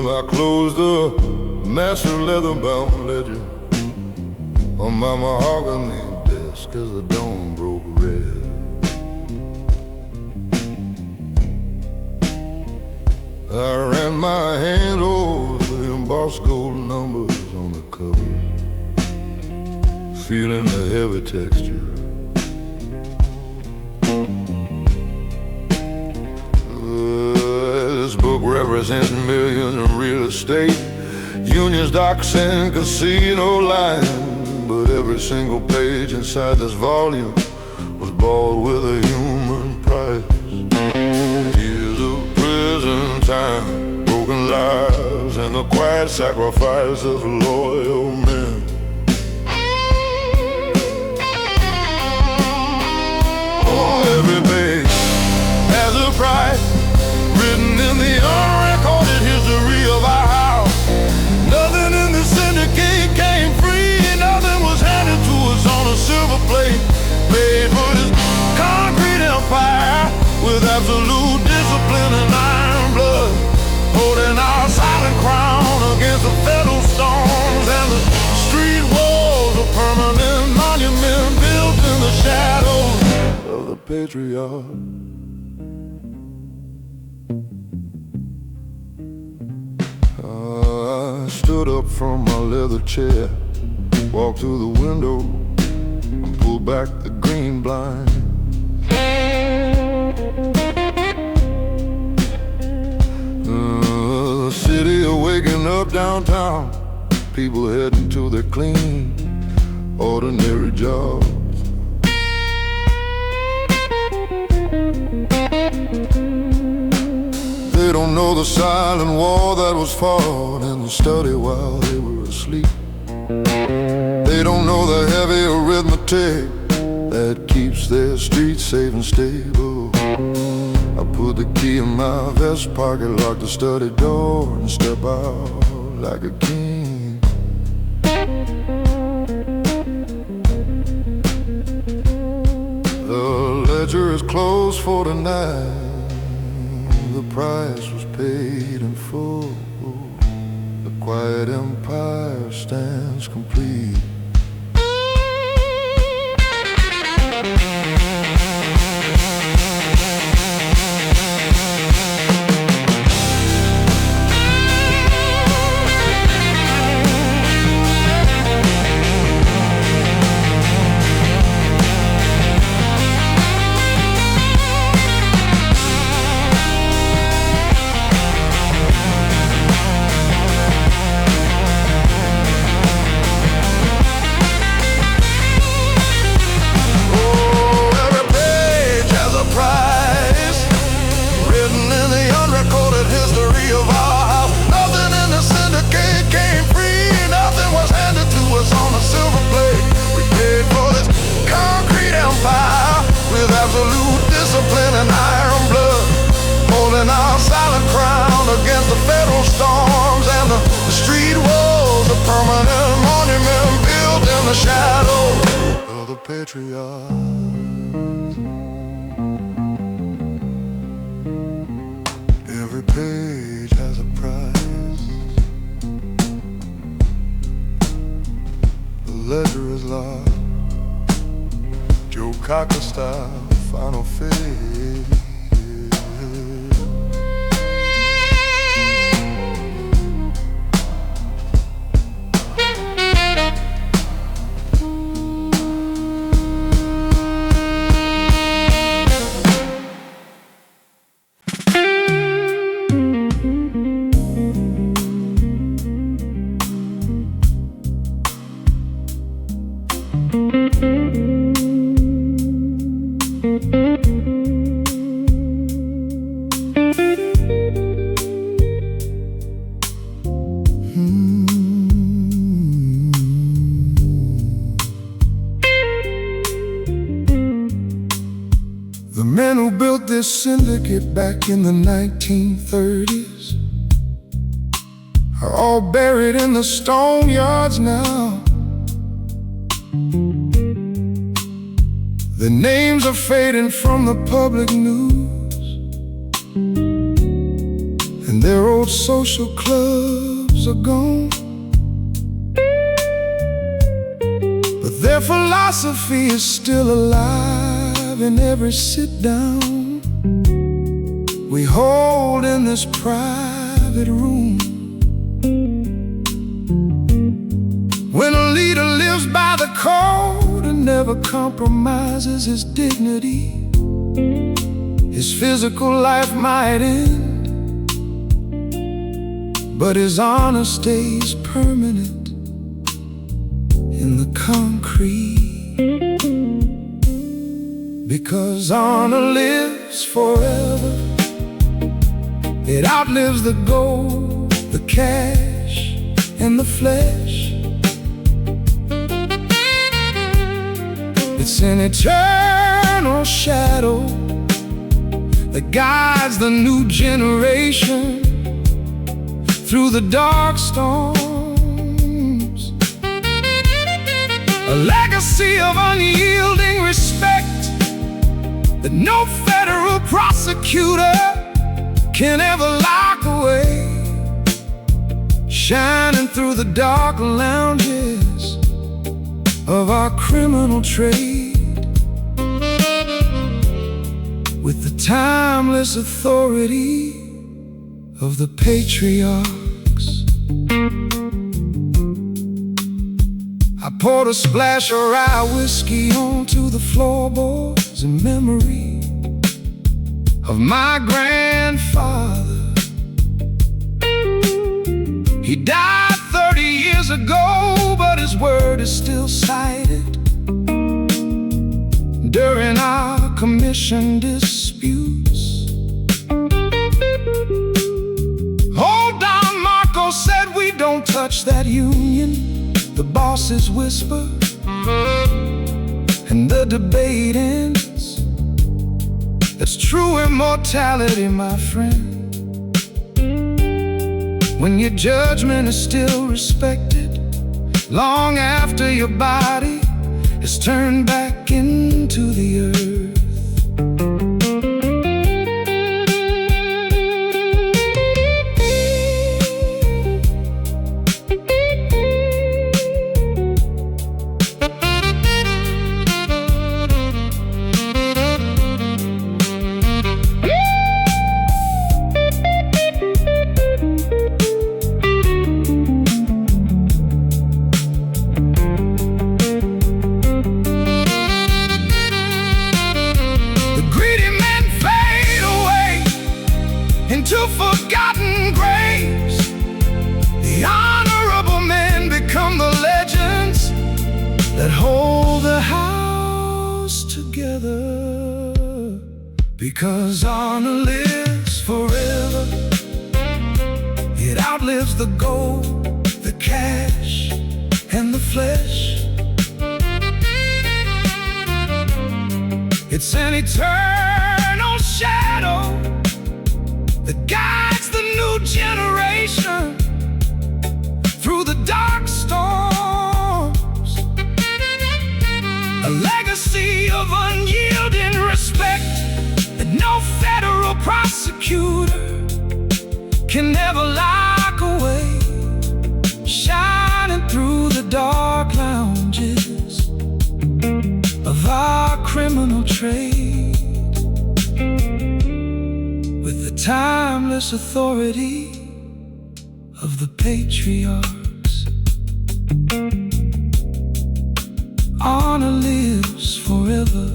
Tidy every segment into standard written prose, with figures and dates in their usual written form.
I closed the master leather-bound ledger on my mahogany desk as the dawn broke red. I ran my hand over the embossed gold numbers on the cover, feeling the heavy texture. This book represents millions in real estate, unions, docks, and casino lines. But every single page inside this volume was bought with a human price. Years of prison time, broken lives, and the quiet sacrifice of loyal men. Oh, every page has a price, written in the unrecorded history of our house. Nothing in the syndicate came free, nothing was handed to us on a silver plate. Paid for this concrete empire with absolute discipline and iron blood, holding our silent crown against the federal storms. And the street walls, a permanent monument built in the shadows of the patriarch. I stood up from my leather chair, walked to the window, and pulled back the green blind. The city awaking up downtown, people heading to their clean, ordinary jobs. They don't know the silent war that was fought in the study while they were asleep. They don't know the heavy arithmetic that keeps their streets safe and stable. I put the key in my vest pocket, locked the study door, and step out like a king. The ledger is closed for tonight. The price was paid in full. The quiet empire stands complete. Absolute discipline and iron blood, holding our silent crown against the federal storms. And the street walls, a permanent monument built in the shadow of the patriarch. Every page has a price. The ledger is locked, Joe Cocker style, final fade. men who built this syndicate back in the 1930s are all buried in the stone yards now. Their names are fading from the public news, and their old social clubs are gone. But their philosophy is still alive in every sit-down we hold in this private room. When a leader lives by the code and never compromises his dignity, his physical life might end, but his honor stays permanent in the concrete. Because honor lives forever. It outlives the gold, the cash, and the flesh. It's an eternal shadow that guides the new generation through the dark storms. A legacy of unyielding respect that no federal prosecutor can ever lock away, shining through the dark lounges of our criminal trade, with the timeless authority of the patriarchs. I poured a splash of rye whiskey onto the floorboards in memory of my grandfather. He died 30 years ago, but his word is still cited during our commission disputes. Old Don Marco said we don't touch that union. The bosses whisper and the debate ends. That's true immortality, my friend, when your judgment is still respected long after your body is turned back into the earth. Into forgotten graves, the honorable men become the legends that hold the house together. Because honor lives forever. It outlives the gold, the cash, and the flesh. It's an eternal shadow that guides the new generation through the dark storms. A legacy of unyielding respect that no federal prosecutor can never lock away, shining through the dark lounges of our criminal trade, with the timeless authority of the patriarchs. Honor lives forever.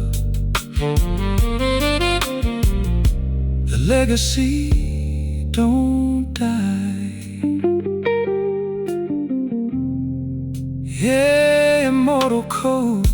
The legacy don't die. Yeah, immortal code.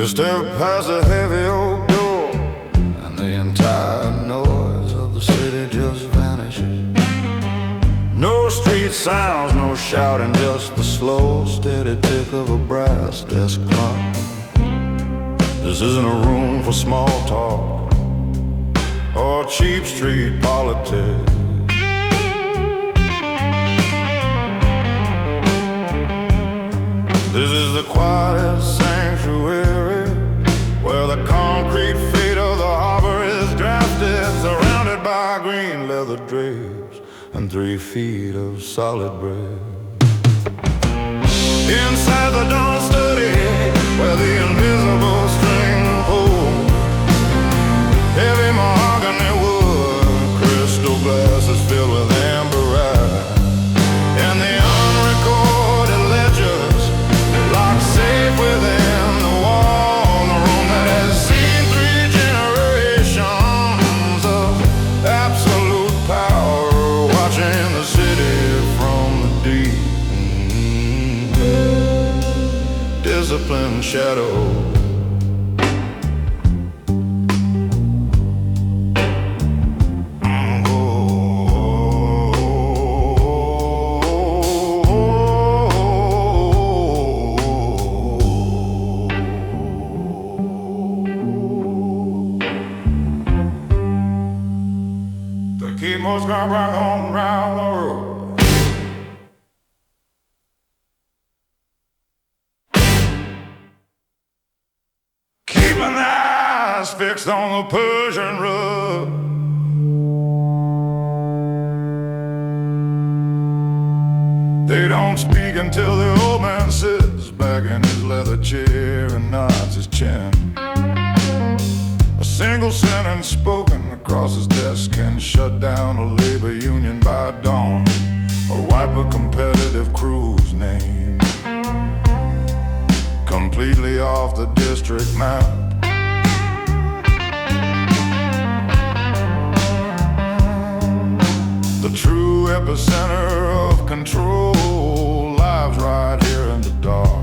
You step past a heavy old door, and the entire noise of the city just vanishes. No street sounds, no shouting, just the slow, steady tick of a brass desk clock. This isn't a room for small talk or cheap street politics. This is the quietest sanctuary where the concrete fate of the harbor is drafted, surrounded by green leather drapes and 3 feet of solid bread. Inside the dawn study where the invisible string pulls, heavy mahogany wood, crystal glasses filled with amber rye, and the unrecorded ledgers locked safe within the wall. The room that has seen 3 generations of absolute power, watching the city from the deep. Discipline shadow. Keep most gone right on round the road. Keeping eyes fixed on the Persian rug. They don't speak until the old man sits back in his leather chair and nods his chin. A single sentence spoken across his desk can shut down a labor union by dawn, or wipe a competitive crew's name completely off the district map. The true epicenter of control lives right here in the dark.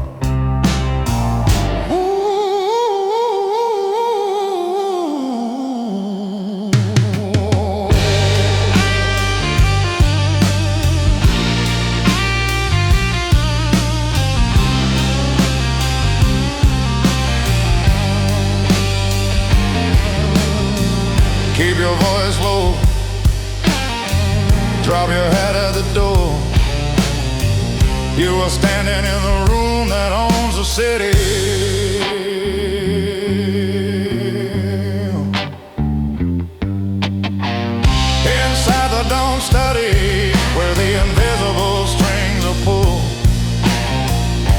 Keep your voice low, drop your head at the door. You are standing in the room that owns the city. Inside the dawn study where the invisible strings are pulled,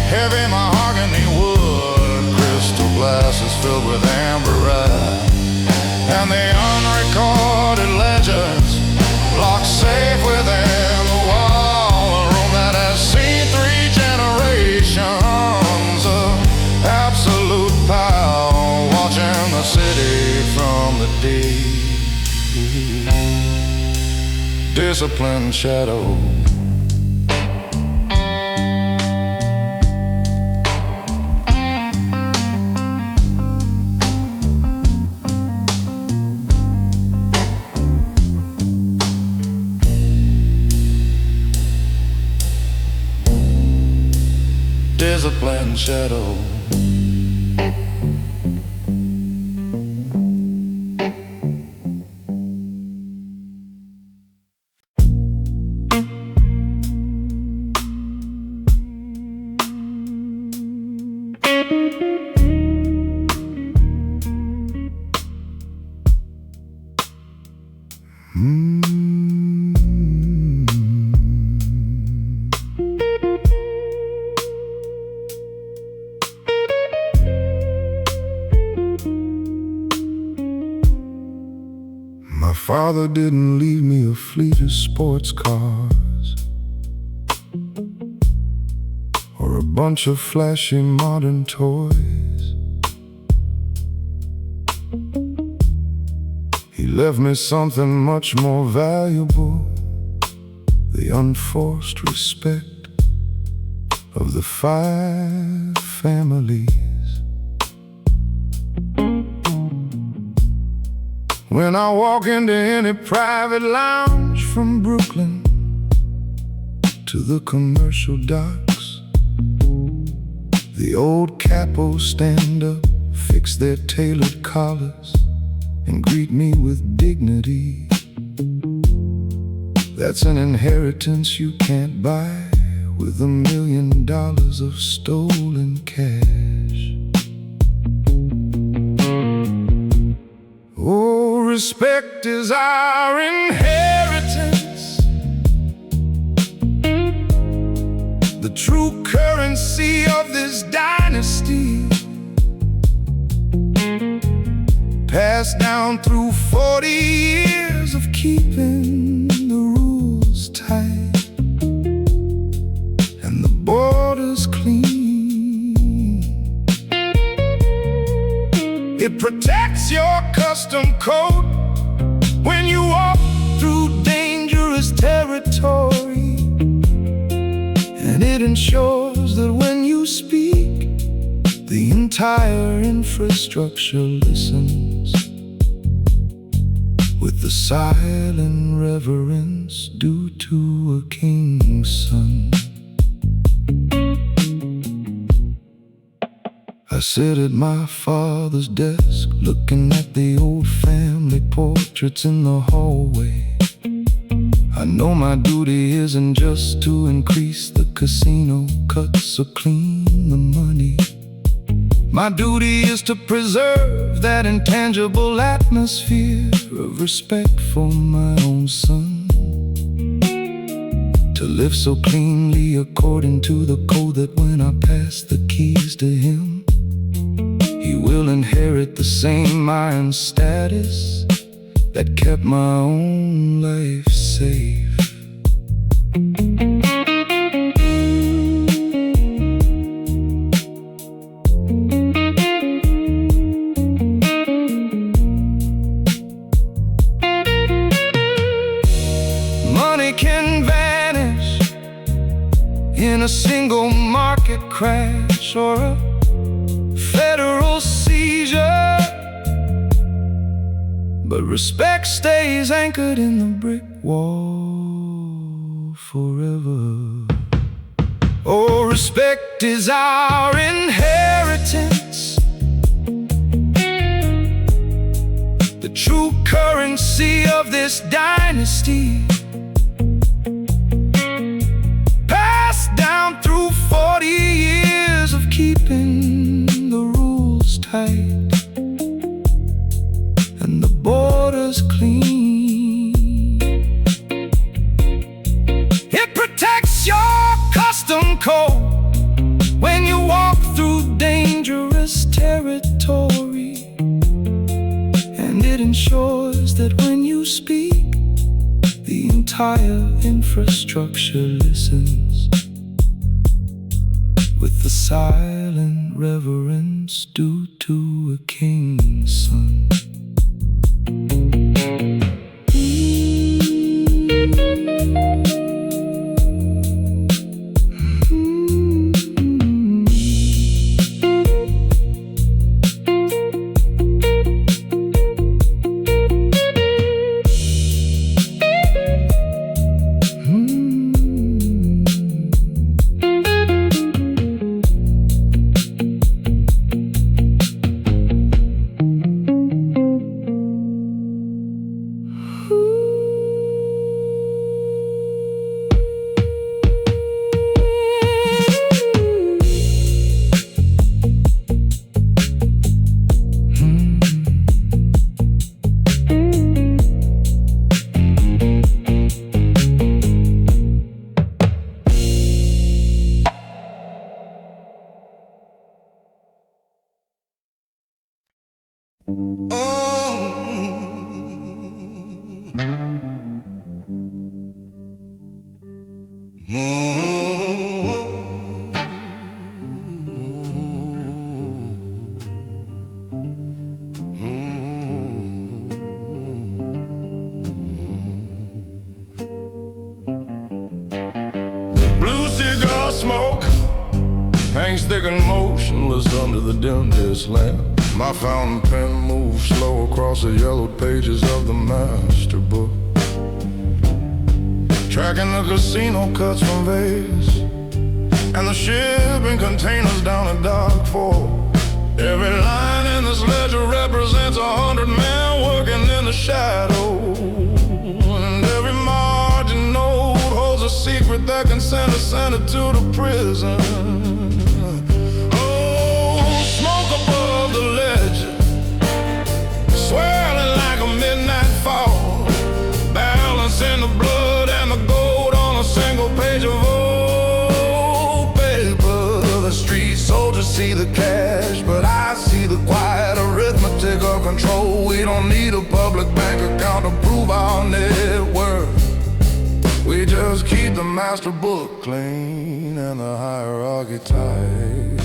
heavy mahogany wood, crystal glasses filled with amber rye, and the unrecorded legends locked safe within the wall. A room that has seen 3 generations of absolute power, watching the city from the deep. Discipline shadow. Discipline shadow. My father didn't leave me a fleet of sports cars or a bunch of flashy modern toys. He left me something much more valuable, the unforced respect of the 5 families When I walk into any private lounge, from Brooklyn to the commercial docks, the old capos stand up, fix their tailored collars, and greet me with dignity. That's an inheritance you can't buy with $1 million of stolen cash. Oh, respect is our inheritance, the true currency of this dynasty, passed down through 40 years of keeping the rules tight and the borders clean. It protects your custom code when you walk through dangerous territory, and it ensures that when you speak, the entire infrastructure listens with the silent reverence due to a king's son. I sit at my father's desk, looking at the old family portraits in the hallway. I know my duty isn't just to increase the casino cuts or clean the money. My duty is to preserve that intangible atmosphere of respect for my own son, to live so cleanly according to the code that when I pass the keys to him, he will inherit the same iron status that kept my own life safe. Money can vanish in a single market crash or a federal seizure, but respect stays anchored in the brick wall forever. Oh, respect is our inheritance, the true currency of this dynasty, passed down through 40 years of keeping the rules tight and the borders clean. It protects your custom code when you walk through dangerous territory, and it ensures that when you speak, the entire infrastructure listens with the silent reverence due to a king's son. Blue cigar smoke hangs thick and motionless under the dim-lit lamp. My fountain pen moves slow across the yellowed pages of the master book, tracking the casino cuts from Vegas and the shipping containers down in Dock 4. Every line in this ledger represents 100 men working in the shadow, and every margin note holds a secret that can send a senator to the prison. Oh, smoke above the ledger, swirling like a midnight fall, balancing the blood and the gold on a single page of old paper. The street soldiers see the cash, but I see the quiet arithmetic of control. We don't need a public bank account to prove our net worth. We just keep the master book clean and the hierarchy tight.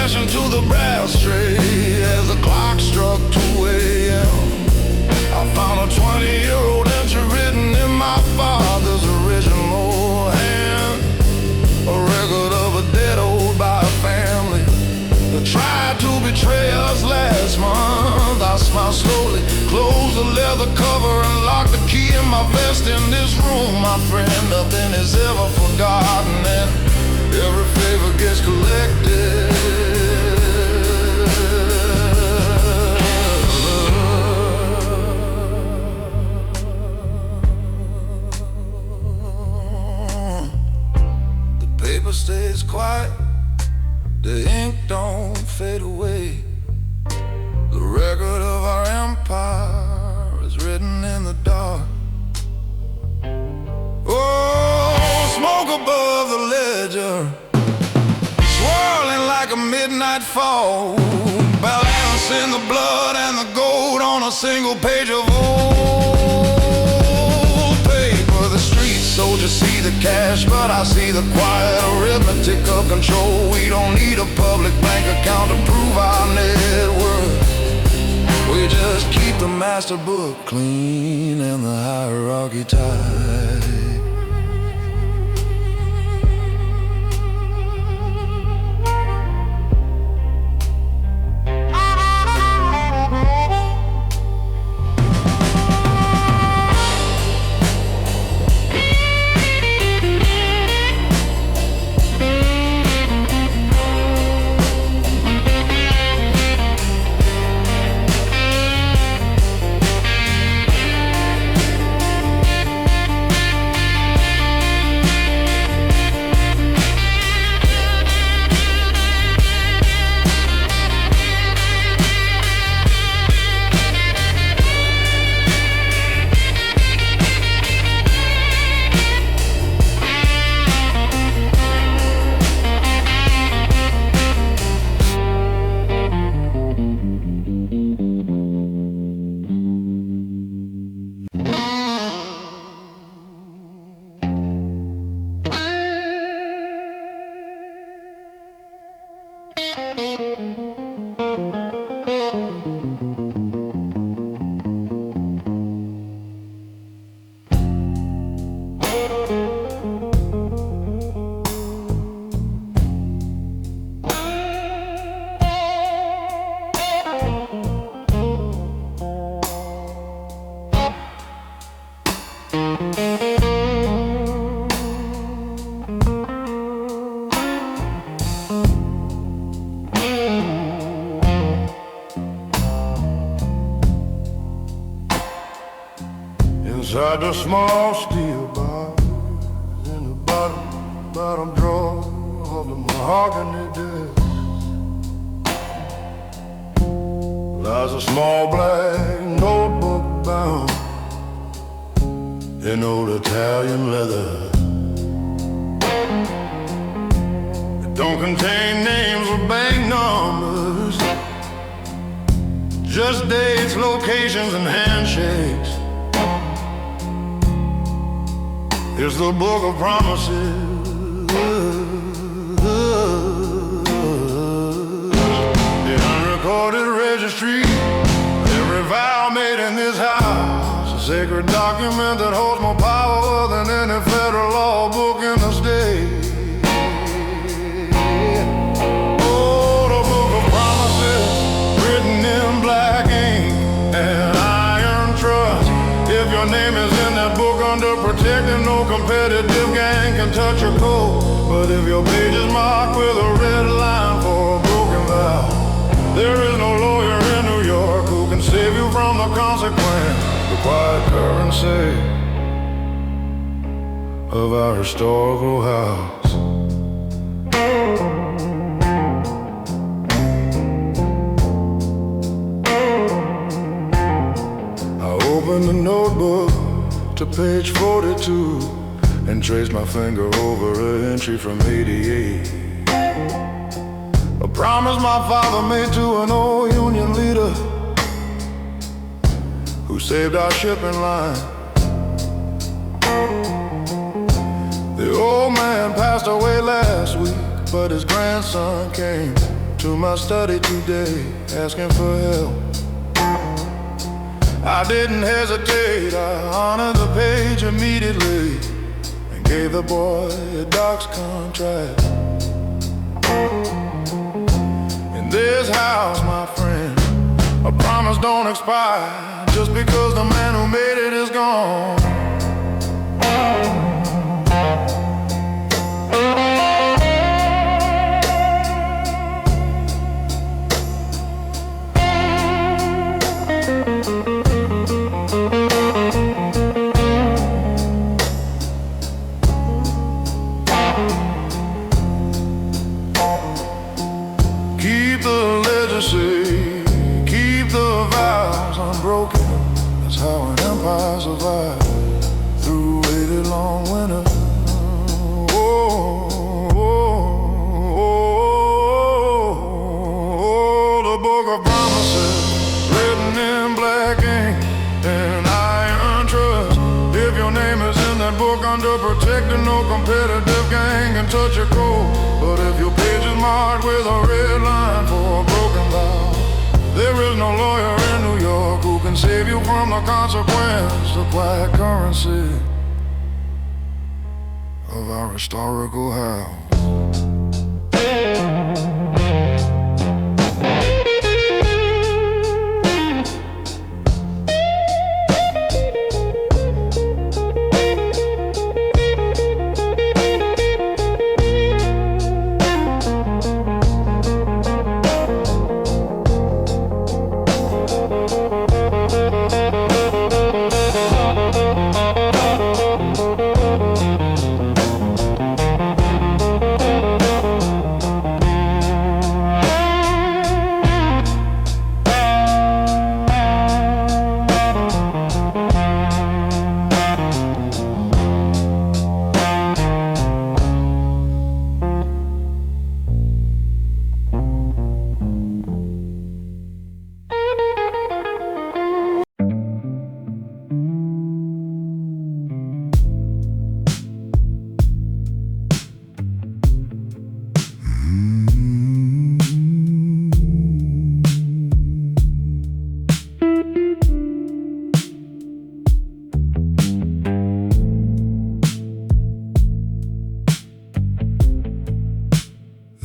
Into the brass tray as the clock struck 2 a.m. I found a 20-year-old entry written in my father's original hand, a record of a debt owed by a family that tried to betray us last month. I smiled slowly, closed the leather cover and locked the key in my vest. In this room, my friend, nothing is ever forgotten and every favor gets collected. Stays quiet, the ink don't fade away. The record of our empire is written in the dark. Oh, smoke above the ledger, swirling like a midnight fall, balancing the blood and the gold on a single page of old paper. The street soldiers see the cash, but I see the quiet arithmetic of control. We don't need a public bank account to prove our net worth. We just keep the master book clean and the hierarchy tight. Inside the small steel bars in the bottom drawer of the mahogany desk lies a small black notebook bound in old Italian leather. It don't contain names or bank numbers, just dates, locations, and handshakes. It's the book of promises, the unrecorded registry, every made in this house, a sacred document that holds more power than any federal law book in the state. Oh, the book of promises, written in black ink and iron trust. If your name is in that book under protected, no competitive gang can touch your code. But if your page is marked with a red line for a broken vow, there is no lawyer in New York who can save you from the consequence. The quiet currency of our historical house. I opened the notebook to page 42 and traced my finger over an entry from 88. A promise my father made to an old union leader who saved our shipping line. The old man passed away last week, but his grandson came to my study today asking for help. I didn't hesitate, I honored the page immediately and gave the boy a doc's contract. In this house, my friend, a promise don't expire just because the man who made it is gone. Keep the legacy, keep the vows unbroken. That's how an empire survives through 80 long winters. Oh, oh, oh, oh, the book of promises, written in black ink and iron trust. If your name is in that book under protected, no competitive gang can touch your code. But if your page is marked with a red line for a broken vow, there is no lawyer in New York who can save you from the consequence. The quiet currency of our historical house.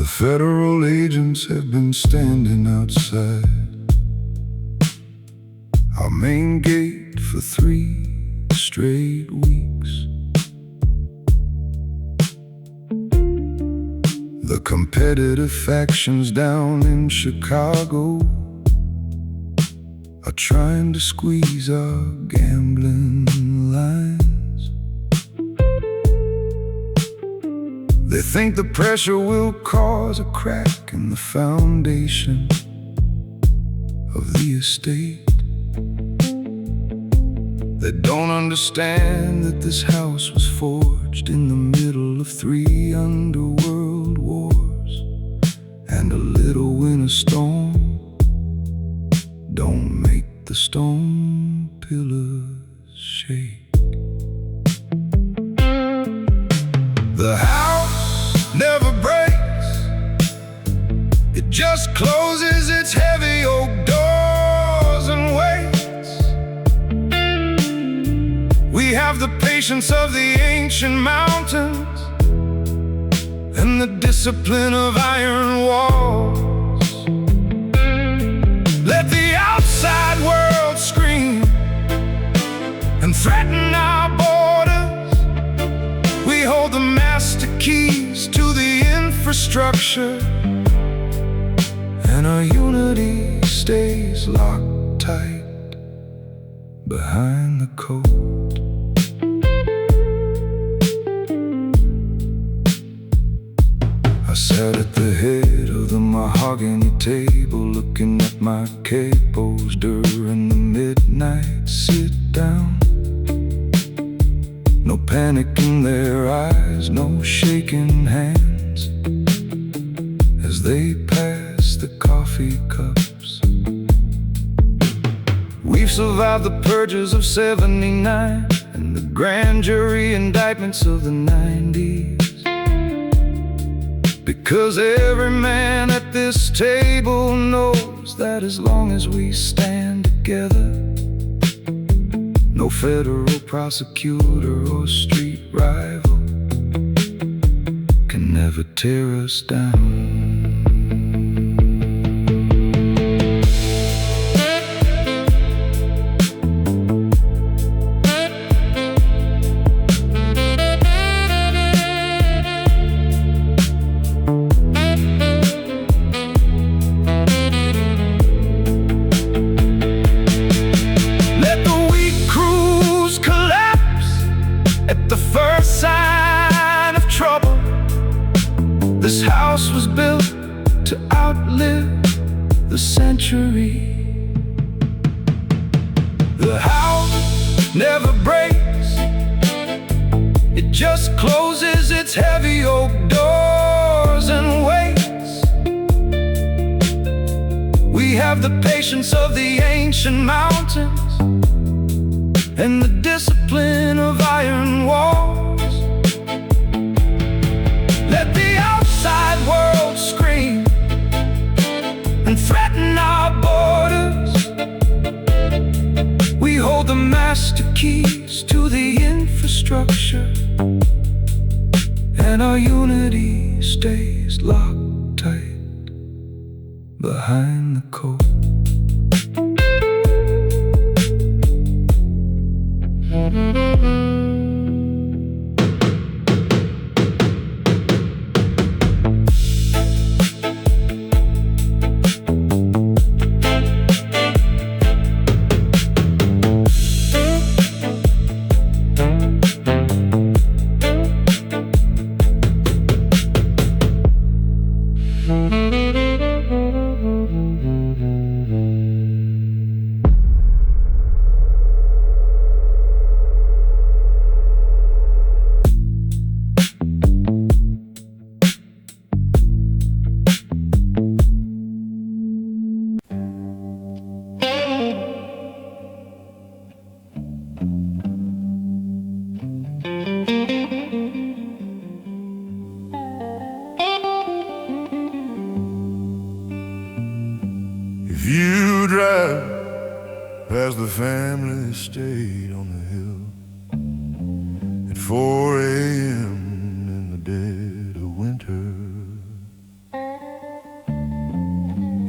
Federal agents have been standing outside our main gate for 3 straight weeks. The competitive factions down in Chicago are trying to squeeze our gambling lines. They think the pressure will cause a crack in the foundation of the estate. They don't understand that this house was forged in the middle of 3 underworld wars, and a little winter storm don't make the stone pillars shake. The house never breaks, it just closes its heavy oak doors and waits have the patience of the ancient mountains and the discipline of iron walls. Let the outside world scream and threaten our borders. We hold the master keys to the infrastructure, and our unity stays locked tight behind the code. I sat at the head of the mahogany table, looking at my capos during the midnight sit-down. No panic in their eyes, no shaking hands as they pass the coffee cups. We've survived the purges of '79 and the grand jury indictments of the '90s, because every man at this table knows that as long as we stand together, no federal prosecutor or street rival can never tear us down. This house was built to outlive the century. The house never breaks, it just closes its heavy oak doors and waits. We have the patience of the ancient mountains and the discipline of iron walls. Let the outside world scream and threaten our borders. We hold the master keys to the infrastructure, and our unity stays locked tight behind the code. If you drive past the family estate on the hill at 4 a.m. in the dead of winter,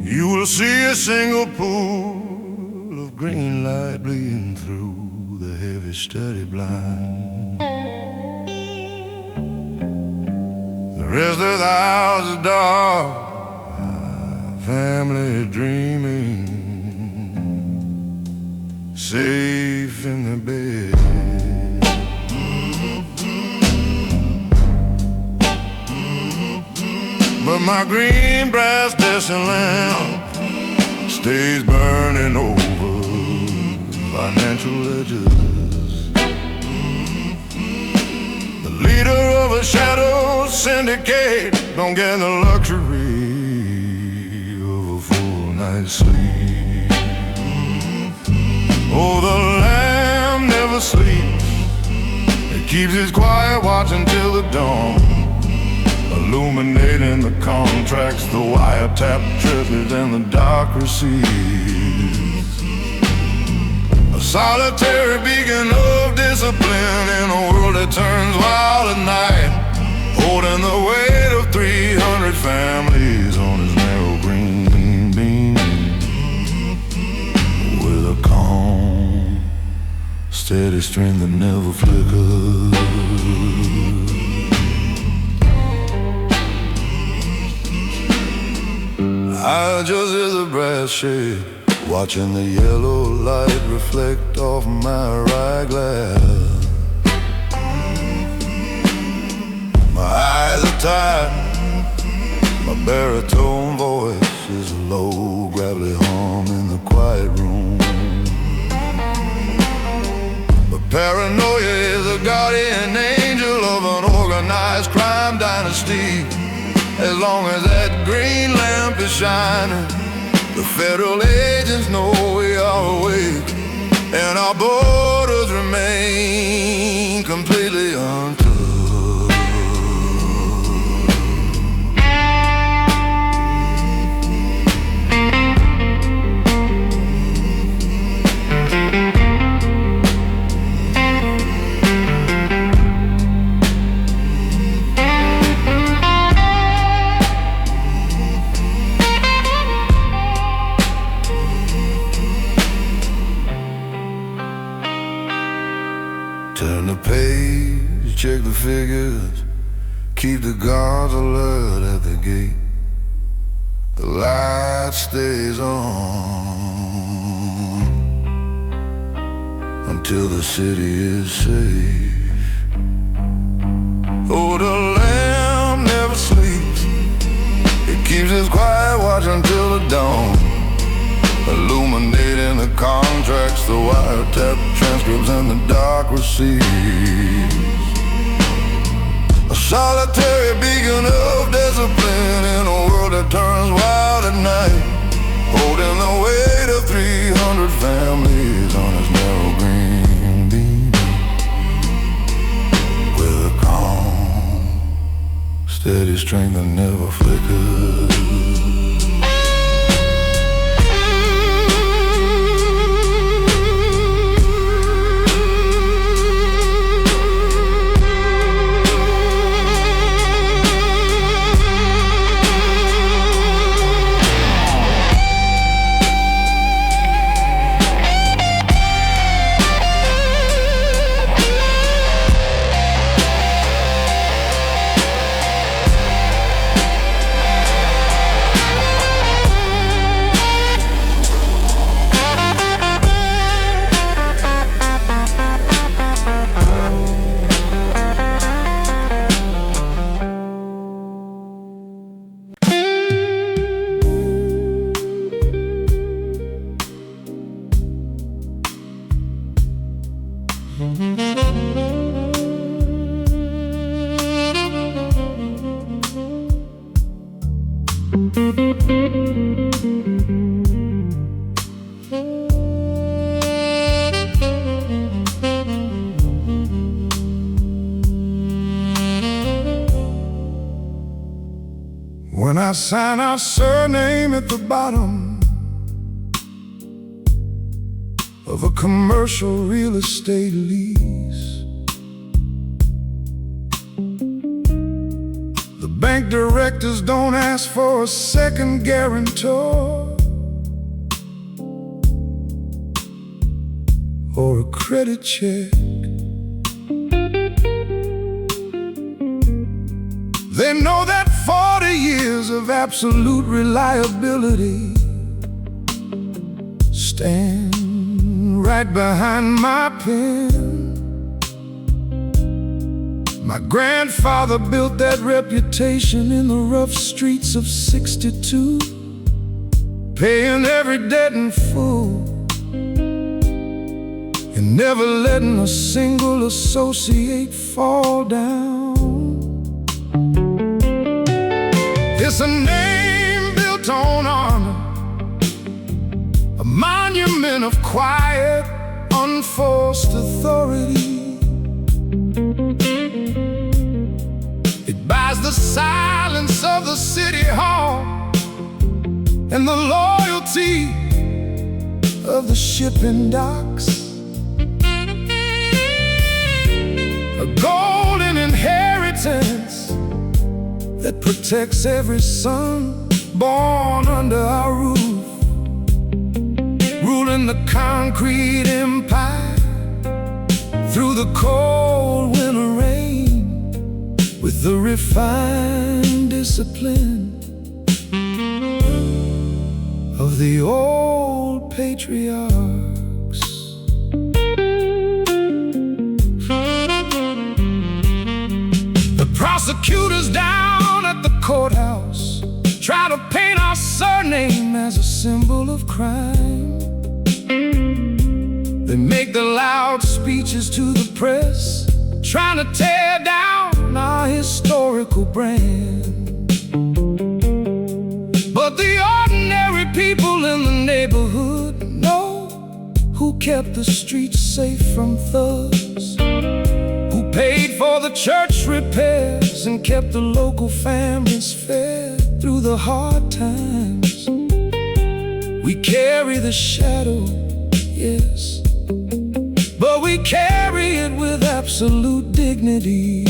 you will see a single pool of green light bleeding through the heavy study blind. The rest of the house is dark, family dreaming, safe in the bed. But my green brass descent lamp stays burning over financial edges. The leader of a shadow syndicate don't get the luxury sleep. Oh, the lamb never sleeps. It keeps its quiet watch until the dawn, illuminating the contracts, the wiretap treasures, and the dark receipts. A solitary beacon of discipline in a world that turns wild at night, holding the weight of 300 families on his narrow green beam, with a calm, steady strength that never flickers. I just hear the brass shake, watching the yellow light reflect off my rye glass. My eyes are tired, my baritone voice is a low gravelly hum in the quiet room. But paranoia is a guardian angel of an organized crime dynasty. As long as that green lamp is shining, the federal agents know we are awake, and our borders remain completely untouched. Turn the page, check the figures, keep the guards alert at the gate. The light stays on until the city is safe. Oh, the lamp never sleeps, it keeps its quiet watch until the dawn, illuminating the contracts, the wiretap transcripts, and the dark receipts. A solitary beacon of discipline in a world that turns wild at night, holding the weight of 300 families on his narrow green beam, with a calm, steady strength that never flickers. When I sign our surname at the bottom of a commercial real estate lease, the bank directors don't ask for a second guarantor or a credit check. They know that 40 years of absolute reliability stand right behind my pen. My grandfather built that reputation in the rough streets of '62, paying every debt in full and never letting a single associate fall down. It's a name built on honor, a monument of quiet, unforced authority. It buys the silence of the city hall and the loyalty of the shipping docks. a golden inheritance that protects every son born under our roof, ruling the concrete empire through the cold winter rain with the refined discipline of the old patriarchs. The prosecutors down at the courthouse try to paint our surname as a symbol of crime. They make the loud speeches to the press, trying to tear down our historical brand. But the ordinary people in the neighborhood know who kept the streets safe from thugs, who paid for the church repairs and kept the local families fed through the hard times. We carry the shadow, yes, but we carry it with absolute dignity.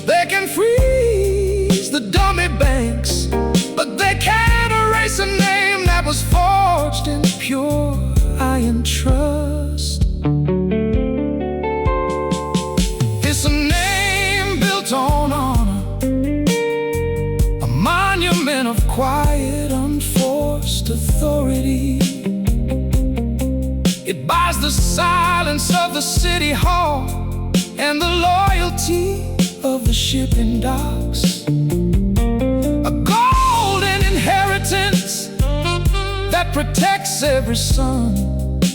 They can freeze the dummy banks, but they can't erase a name that was forged in pure iron trust. It's a name built on honor, a monument of quiet, unforced authority. It buys the silence of the city hall and the loyalty of the shipping docks. A golden inheritance that protects every son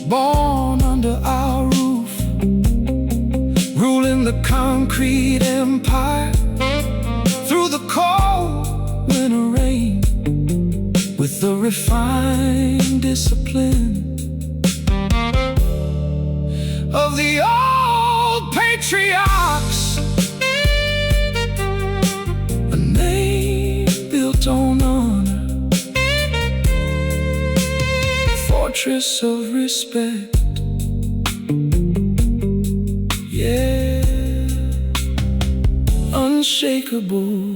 born under our roof, ruling the concrete empire through the cold winter rain with the refined discipline of the old patriarchs. A name built on honor, fortress of respect, yeah, unshakable.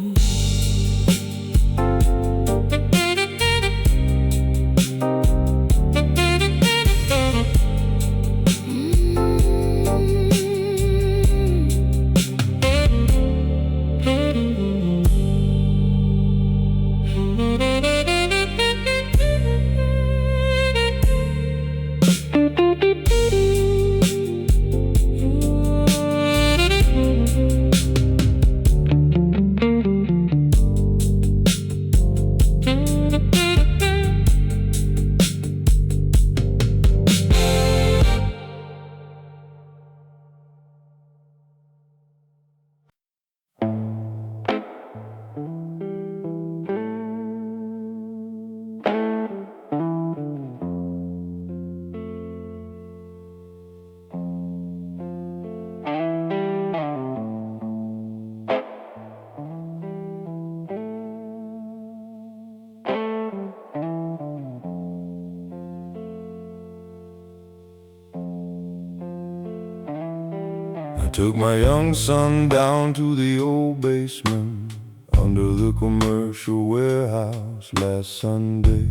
I took my young son down to the old basement under the commercial warehouse last Sunday.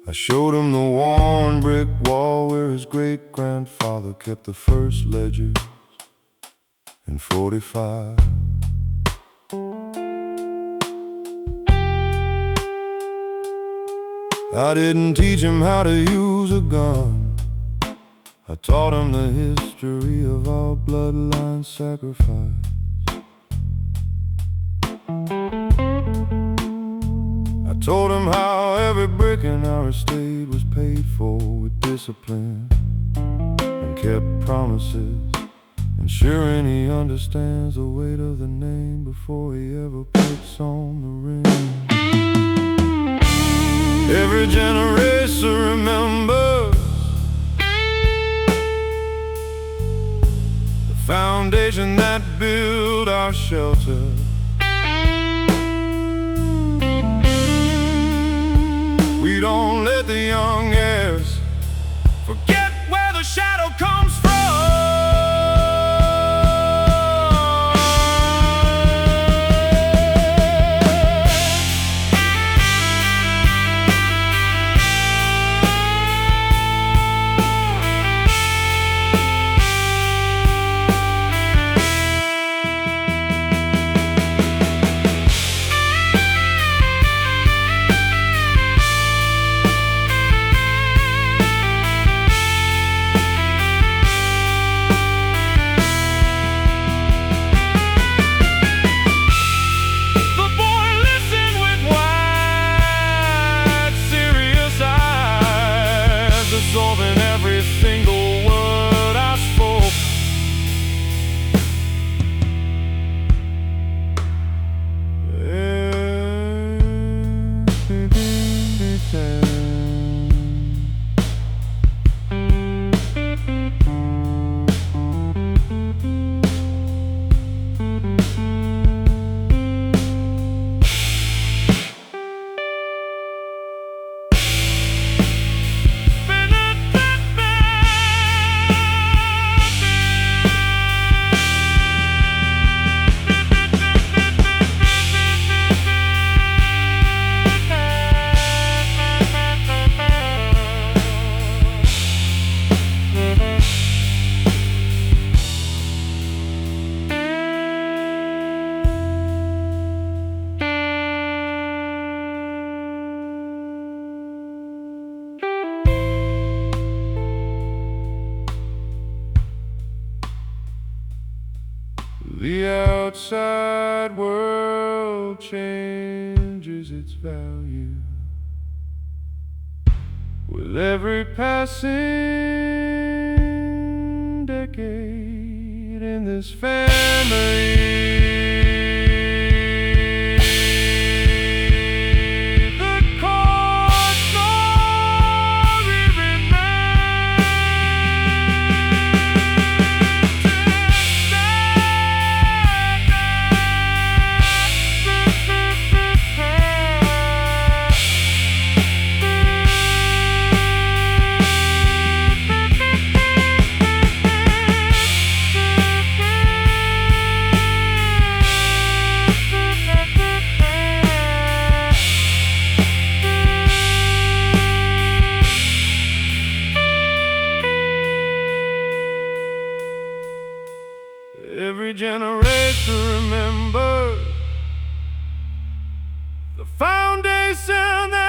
I showed him the worn brick wall where his great-grandfather kept the first ledgers in 45. I didn't teach him how to use a gun. I taught him the history of our bloodline sacrifice. I told him how every brick in our estate was paid for with discipline and kept promises, ensuring he understands the weight of the name before he ever puts on the ring. Every generation remembers the foundation that built our shelter. We don't let the young heirs forget where the shadow comes from. Absorbing every single word I spoke. The outside world changes its value with every passing decade in this family. Every generation remembers the foundation that